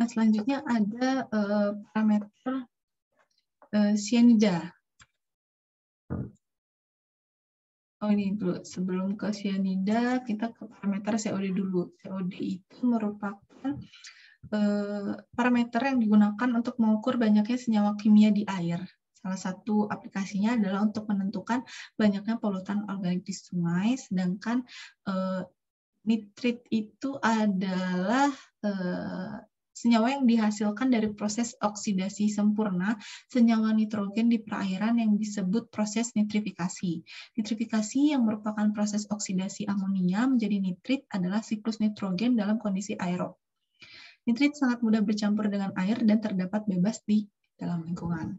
Nah, selanjutnya ada parameter cyanida. Oh, ini dulu. Sebelum ke cyanida, kita ke parameter COD dulu. COD itu merupakan parameter yang digunakan untuk mengukur banyaknya senyawa kimia di air. Salah satu aplikasinya adalah untuk menentukan banyaknya polutan organik di sungai, sedangkan nitrit itu adalah senyawa yang dihasilkan dari proses oksidasi sempurna senyawa nitrogen di perairan yang disebut proses nitrifikasi. Nitrifikasi yang merupakan proses oksidasi amonia menjadi nitrit adalah siklus nitrogen dalam kondisi aerob. Nitrit sangat mudah bercampur dengan air dan terdapat bebas di dalam lingkungan.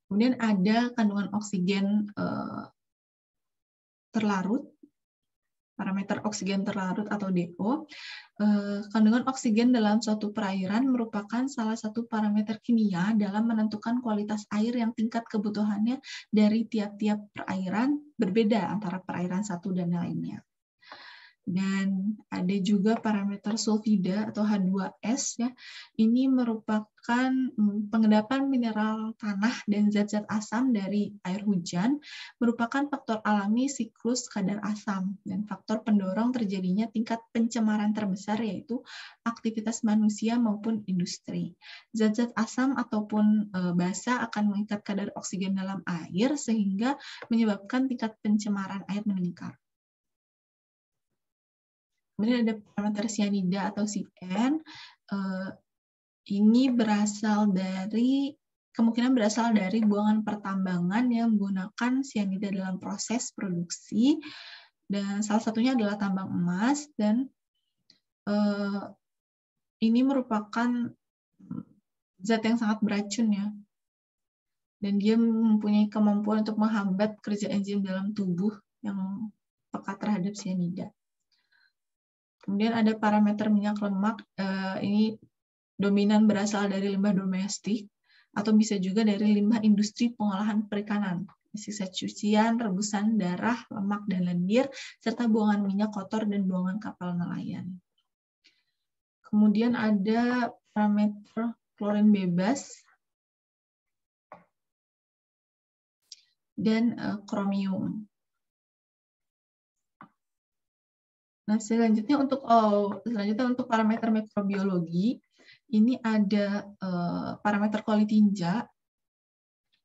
Kemudian ada kandungan oksigen terlarut, parameter oksigen terlarut atau DO. Kandungan oksigen dalam suatu perairan merupakan salah satu parameter kimia dalam menentukan kualitas air yang tingkat kebutuhannya dari tiap-tiap perairan berbeda antara perairan satu dan lainnya. Dan ada juga parameter sulfida atau H2S, ya. Ini merupakan pengendapan mineral tanah dan zat-zat asam dari air hujan, merupakan faktor alami siklus kadar asam dan faktor pendorong terjadinya tingkat pencemaran terbesar yaitu aktivitas manusia maupun industri. Zat-zat asam ataupun basa akan mengikat kadar oksigen dalam air sehingga menyebabkan tingkat pencemaran air meningkat. Kemudian ada parameter cyanida atau CN. Ini kemungkinan berasal dari buangan pertambangan yang menggunakan cyanida dalam proses produksi, dan salah satunya adalah tambang emas, dan ini merupakan zat yang sangat beracun, ya, dan dia mempunyai kemampuan untuk menghambat kerja enzim dalam tubuh yang peka terhadap cyanida. Kemudian ada parameter minyak lemak, ini dominan berasal dari limbah domestik, atau bisa juga dari limbah industri pengolahan perikanan, sisa cucian, rebusan darah, lemak, dan lendir, serta buangan minyak kotor dan buangan kapal nelayan. Kemudian ada parameter klorin bebas dan kromium. Nah, selanjutnya untuk parameter mikrobiologi, ini ada parameter Kolitinja.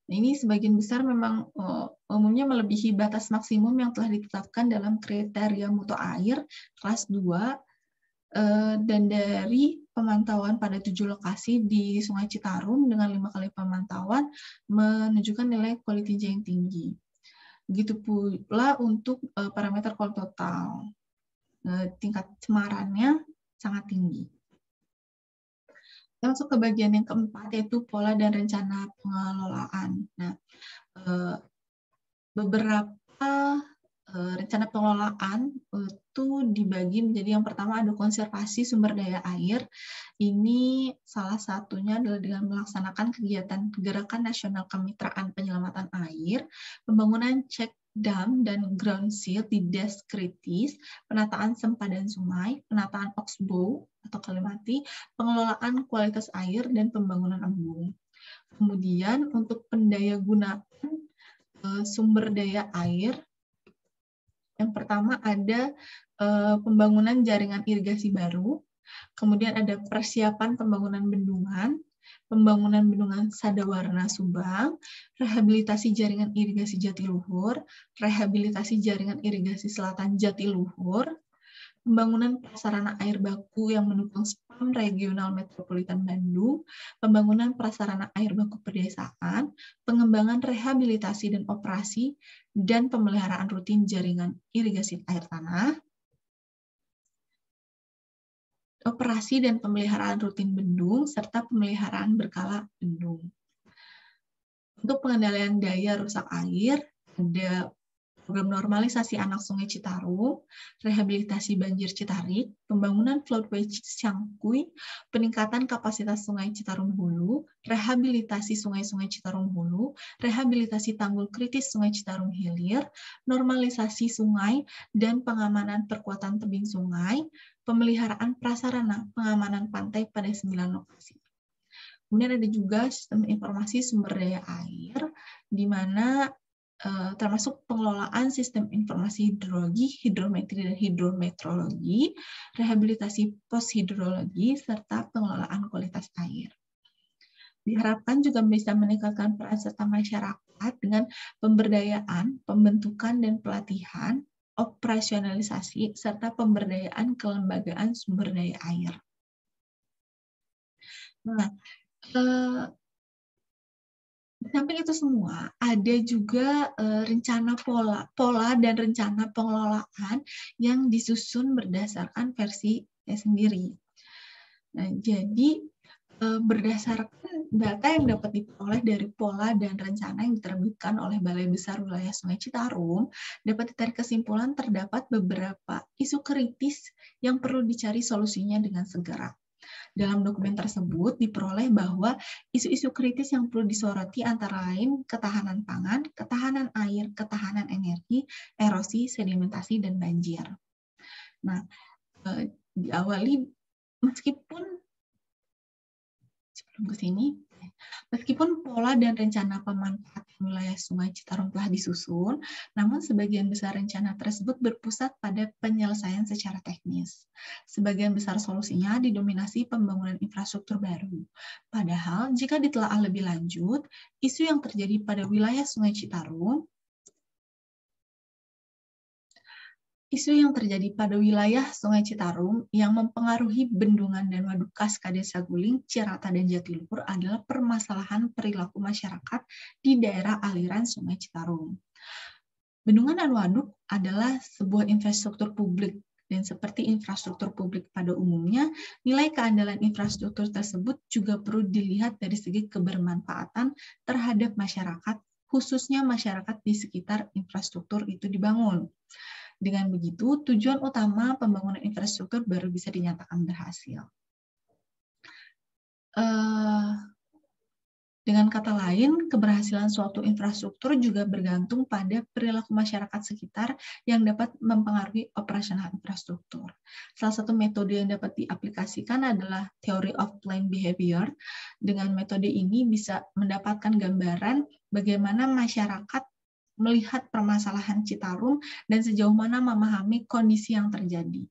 Nah, ini sebagian besar memang umumnya melebihi batas maksimum yang telah ditetapkan dalam kriteria mutu air kelas 2, dan dari pemantauan pada 7 lokasi di Sungai Citarum dengan 5 kali pemantauan menunjukkan nilai Kolitinja yang tinggi. Begitu pula untuk parameter kol total. Tingkat cemarannya sangat tinggi. Kita masuk ke bagian yang keempat, yaitu pola dan rencana pengelolaan. Nah, beberapa rencana pengelolaan itu dibagi menjadi, yang pertama ada konservasi sumber daya air. Ini salah satunya adalah dengan melaksanakan kegiatan Gerakan Nasional Kemitraan Penyelamatan Air, pembangunan cek dam dan ground seal di des kritis, penataan sempadan sungai, penataan oxbow atau kalimati, pengelolaan kualitas air, dan pembangunan embung. Kemudian untuk pendayagunaan sumber daya air, yang pertama ada pembangunan jaringan irigasi baru, kemudian ada persiapan pembangunan bendungan Sadawarna Subang, rehabilitasi jaringan irigasi Jatiluhur, rehabilitasi jaringan irigasi Selatan Jatiluhur, pembangunan prasarana air baku yang mendukung SPAM Regional Metropolitan Bandung, pembangunan prasarana air baku pedesaan, pengembangan rehabilitasi dan operasi, dan pemeliharaan rutin jaringan irigasi air tanah, operasi dan pemeliharaan rutin bendung, serta pemeliharaan berkala bendung. Untuk pengendalian daya rusak air, ada program normalisasi anak Sungai Citarum, rehabilitasi banjir Citarik, pembangunan floodway Ciangkui, peningkatan kapasitas Sungai Citarum Hulu, rehabilitasi sungai-sungai Citarum Hulu, rehabilitasi tanggul kritis Sungai Citarum Hilir, normalisasi sungai dan pengamanan perkuatan tebing sungai, pemeliharaan prasarana pengamanan pantai pada 9 lokasi. Kemudian ada juga sistem informasi sumber daya air, di mana termasuk pengelolaan sistem informasi hidrologi, hidrometri dan hidrometeorologi, rehabilitasi pos hidrologi, serta pengelolaan kualitas air. Diharapkan juga bisa meningkatkan peran serta masyarakat dengan pemberdayaan, pembentukan dan pelatihan, operasionalisasi, serta pemberdayaan kelembagaan sumber daya air. Nah, di samping itu semua, ada juga rencana pola dan rencana pengelolaan yang disusun berdasarkan versi sendiri. Nah, jadi berdasarkan data yang dapat diperoleh dari pola dan rencana yang diterbitkan oleh Balai Besar Wilayah Sungai Citarum, dapat ditarik kesimpulan terdapat beberapa isu kritis yang perlu dicari solusinya dengan segera. Dalam dokumen tersebut diperoleh bahwa isu-isu kritis yang perlu disoroti antara lain ketahanan pangan, ketahanan air, ketahanan energi, erosi, sedimentasi, dan banjir. Nah, diawali meskipun pola dan rencana pemanfaatan wilayah Sungai Citarum telah disusun, namun sebagian besar rencana tersebut berpusat pada penyelesaian secara teknis. Sebagian besar solusinya didominasi pembangunan infrastruktur baru. Padahal, jika ditelaah lebih lanjut, isu yang terjadi pada wilayah Sungai Citarum yang mempengaruhi bendungan dan waduk Kaskade Saguling, Cirata, dan Jatiluhur adalah permasalahan perilaku masyarakat di daerah aliran Sungai Citarum. Bendungan dan waduk adalah sebuah infrastruktur publik, dan seperti infrastruktur publik pada umumnya, nilai keandalan infrastruktur tersebut juga perlu dilihat dari segi kebermanfaatan terhadap masyarakat, khususnya masyarakat di sekitar infrastruktur itu dibangun. Dengan begitu, tujuan utama pembangunan infrastruktur baru bisa dinyatakan berhasil. Dengan kata lain, keberhasilan suatu infrastruktur juga bergantung pada perilaku masyarakat sekitar yang dapat mempengaruhi operasional infrastruktur. Salah satu metode yang dapat diaplikasikan adalah Theory of Planned Behavior. Dengan metode ini bisa mendapatkan gambaran bagaimana masyarakat melihat permasalahan Citarum dan sejauh mana memahami kondisi yang terjadi.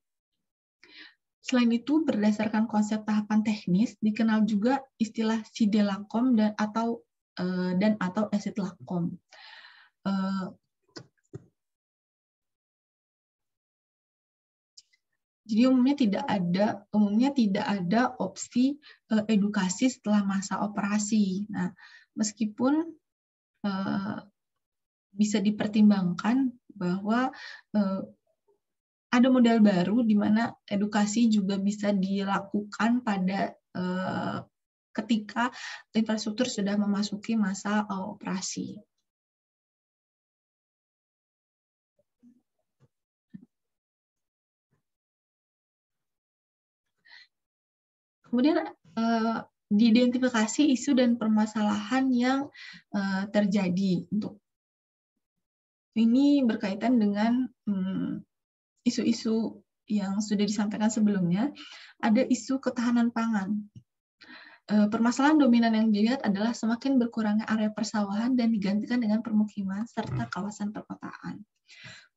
Selain itu, berdasarkan konsep tahapan teknis, dikenal juga istilah Sidelakom dan atau Exit Lakom. Jadi umumnya tidak ada opsi edukasi setelah masa operasi. Nah, meskipun bisa dipertimbangkan bahwa ada model baru di mana edukasi juga bisa dilakukan pada ketika infrastruktur sudah memasuki masa operasi. Kemudian diidentifikasi isu dan permasalahan yang terjadi. Untuk ini berkaitan dengan isu-isu yang sudah disampaikan sebelumnya. Ada isu ketahanan pangan. Permasalahan dominan yang dilihat adalah semakin berkurangnya area persawahan dan digantikan dengan permukiman serta kawasan perkotaan.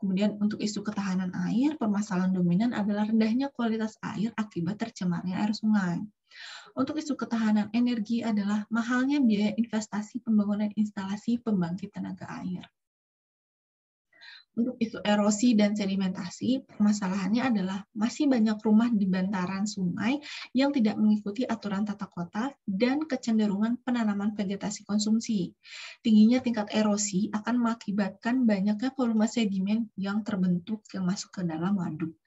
Kemudian untuk isu ketahanan air, permasalahan dominan adalah rendahnya kualitas air akibat tercemarnya air sungai. Untuk isu ketahanan energi adalah mahalnya biaya investasi pembangunan instalasi pembangkit tenaga air. Untuk isu erosi dan sedimentasi, permasalahannya adalah masih banyak rumah di bantaran sungai yang tidak mengikuti aturan tata kota dan kecenderungan penanaman vegetasi konsumsi. Tingginya tingkat erosi akan mengakibatkan banyaknya volume sedimen yang terbentuk yang masuk ke dalam waduk.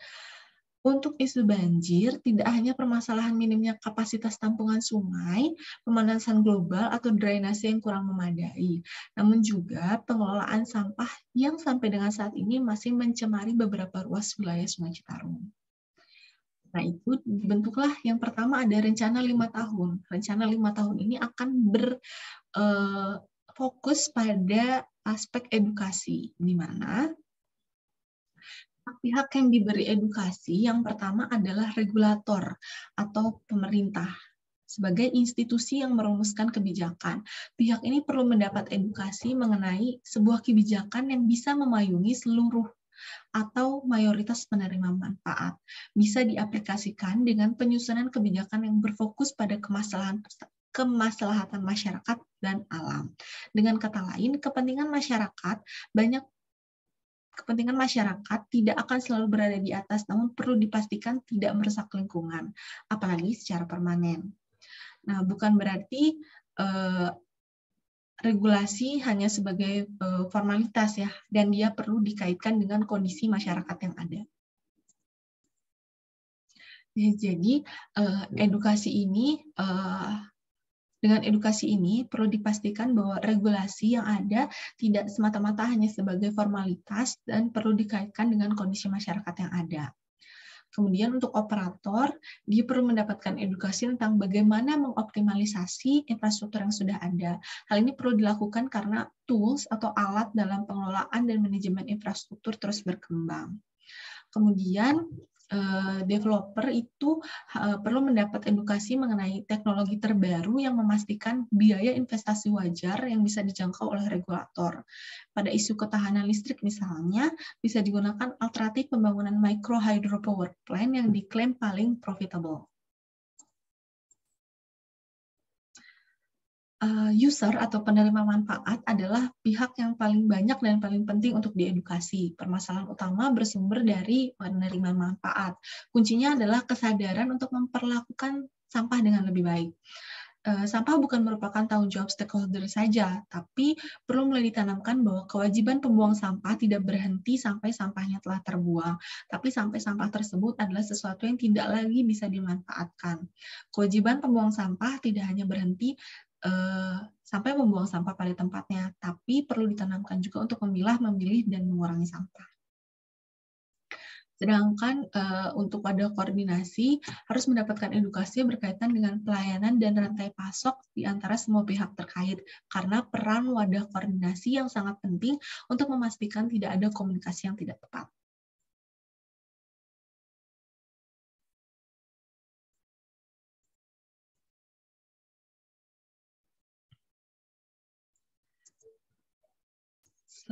Untuk isu banjir, tidak hanya permasalahan minimnya kapasitas tampungan sungai, pemanasan global atau drainase yang kurang memadai, namun juga pengelolaan sampah yang sampai dengan saat ini masih mencemari beberapa ruas wilayah Sungai Citarum. Nah, itu dibentuklah yang pertama ada rencana 5 tahun. Rencana 5 tahun ini akan berfokus pada aspek edukasi, di mana Pihak yang diberi edukasi yang pertama adalah regulator atau pemerintah. Sebagai institusi yang merumuskan kebijakan, pihak ini perlu mendapat edukasi mengenai sebuah kebijakan yang bisa memayungi seluruh atau mayoritas penerima manfaat. Bisa diaplikasikan dengan penyusunan kebijakan yang berfokus pada kemaslahatan masyarakat dan alam. Dengan kata lain, kepentingan masyarakat tidak akan selalu berada di atas, namun perlu dipastikan tidak merusak lingkungan, apalagi secara permanen. Nah, bukan berarti regulasi hanya sebagai formalitas ya, dan dia perlu dikaitkan dengan kondisi masyarakat yang ada. Ya, jadi dengan edukasi ini perlu dipastikan bahwa regulasi yang ada tidak semata-mata hanya sebagai formalitas dan perlu dikaitkan dengan kondisi masyarakat yang ada. Kemudian untuk operator, dia perlu mendapatkan edukasi tentang bagaimana mengoptimalisasi infrastruktur yang sudah ada. Hal ini perlu dilakukan karena tools atau alat dalam pengelolaan dan manajemen infrastruktur terus berkembang. Kemudian developer itu perlu mendapat edukasi mengenai teknologi terbaru yang memastikan biaya investasi wajar yang bisa dijangkau oleh regulator. Pada isu ketahanan listrik misalnya, bisa digunakan alternatif pembangunan micro hydropower plant yang diklaim paling profitable. User atau penerima manfaat adalah pihak yang paling banyak dan paling penting untuk diedukasi. Permasalahan utama bersumber dari penerima manfaat. Kuncinya adalah kesadaran untuk memperlakukan sampah dengan lebih baik. Sampah bukan merupakan tanggung jawab stakeholder saja, tapi perlu mulai ditanamkan bahwa kewajiban pembuang sampah tidak berhenti sampai sampahnya telah terbuang, tapi sampai sampah tersebut adalah sesuatu yang tidak lagi bisa dimanfaatkan. Kewajiban pembuang sampah tidak hanya berhenti sampai membuang sampah pada tempatnya, tapi perlu ditanamkan juga untuk memilah, memilih, dan mengurangi sampah. Sedangkan untuk wadah koordinasi harus mendapatkan edukasi berkaitan dengan pelayanan dan rantai pasok di antara semua pihak terkait, karena peran wadah koordinasi yang sangat penting untuk memastikan tidak ada komunikasi yang tidak tepat.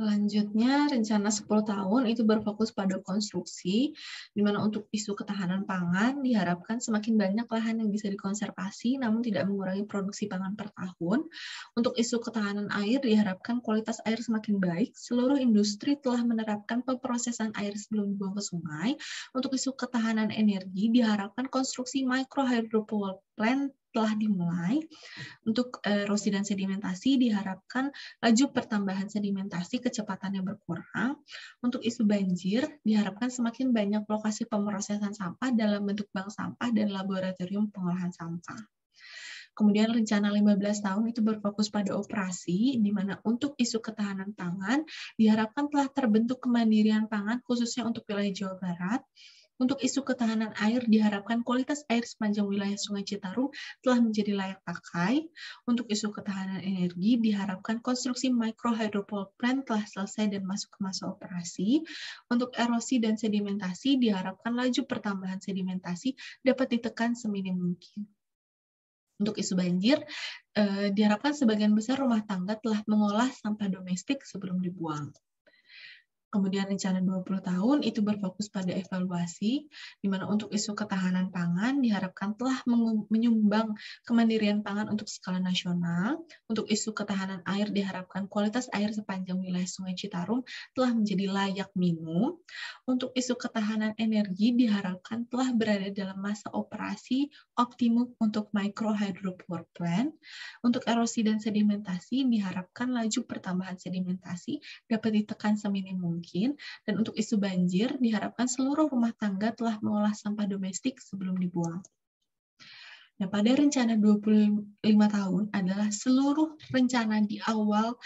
Selanjutnya, rencana 10 tahun itu berfokus pada konstruksi, di mana untuk isu ketahanan pangan diharapkan semakin banyak lahan yang bisa dikonservasi, namun tidak mengurangi produksi pangan per tahun. Untuk isu ketahanan air diharapkan kualitas air semakin baik, seluruh industri telah menerapkan pemrosesan air sebelum dibuang ke sungai. Untuk isu ketahanan energi diharapkan konstruksi micro hydropower plant telah dimulai. Untuk erosi dan sedimentasi diharapkan laju pertambahan sedimentasi kecepatannya berkurang. Untuk isu banjir diharapkan semakin banyak lokasi pemrosesan sampah dalam bentuk bank sampah dan laboratorium pengolahan sampah. Kemudian rencana 15 tahun itu berfokus pada operasi, di mana untuk isu ketahanan pangan diharapkan telah terbentuk kemandirian pangan khususnya untuk wilayah Jawa Barat. Untuk isu ketahanan air diharapkan kualitas air sepanjang wilayah Sungai Citarum telah menjadi layak pakai. Untuk isu ketahanan energi diharapkan konstruksi micro hydropower plant telah selesai dan masuk ke masa operasi. Untuk erosi dan sedimentasi diharapkan laju pertambahan sedimentasi dapat ditekan seminim mungkin. Untuk isu banjir, diharapkan sebagian besar rumah tangga telah mengolah sampah domestik sebelum dibuang. Kemudian rencana 20 tahun itu berfokus pada evaluasi, di mana untuk isu ketahanan pangan diharapkan telah menyumbang kemandirian pangan untuk skala nasional. Untuk isu ketahanan air diharapkan kualitas air sepanjang wilayah Sungai Citarum telah menjadi layak minum. Untuk isu ketahanan energi diharapkan telah berada dalam masa operasi optimum untuk micro hydropower plant. Untuk erosi dan sedimentasi diharapkan laju pertambahan sedimentasi dapat ditekan seminim mungkin. Dan untuk isu banjir, diharapkan seluruh rumah tangga telah mengolah sampah domestik sebelum dibuang. Nah, pada rencana 25 tahun adalah seluruh rencana di awal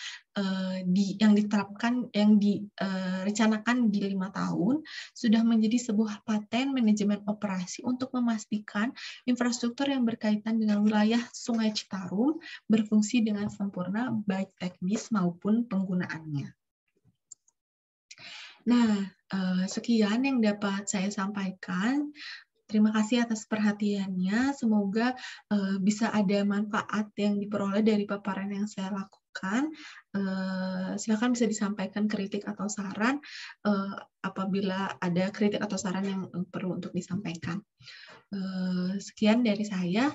yang diterapkan, yang direncanakan di 5 tahun, sudah menjadi sebuah paten manajemen operasi untuk memastikan infrastruktur yang berkaitan dengan wilayah Sungai Citarum berfungsi dengan sempurna, baik teknis maupun penggunaannya. Nah, Sekian yang dapat saya sampaikan. Terima kasih atas perhatiannya. Semoga bisa ada manfaat yang diperoleh dari paparan yang saya lakukan. Silakan bisa disampaikan kritik atau saran apabila ada kritik atau saran yang perlu untuk disampaikan. Sekian dari saya.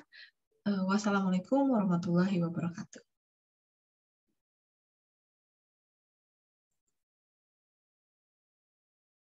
Wassalamualaikum warahmatullahi wabarakatuh.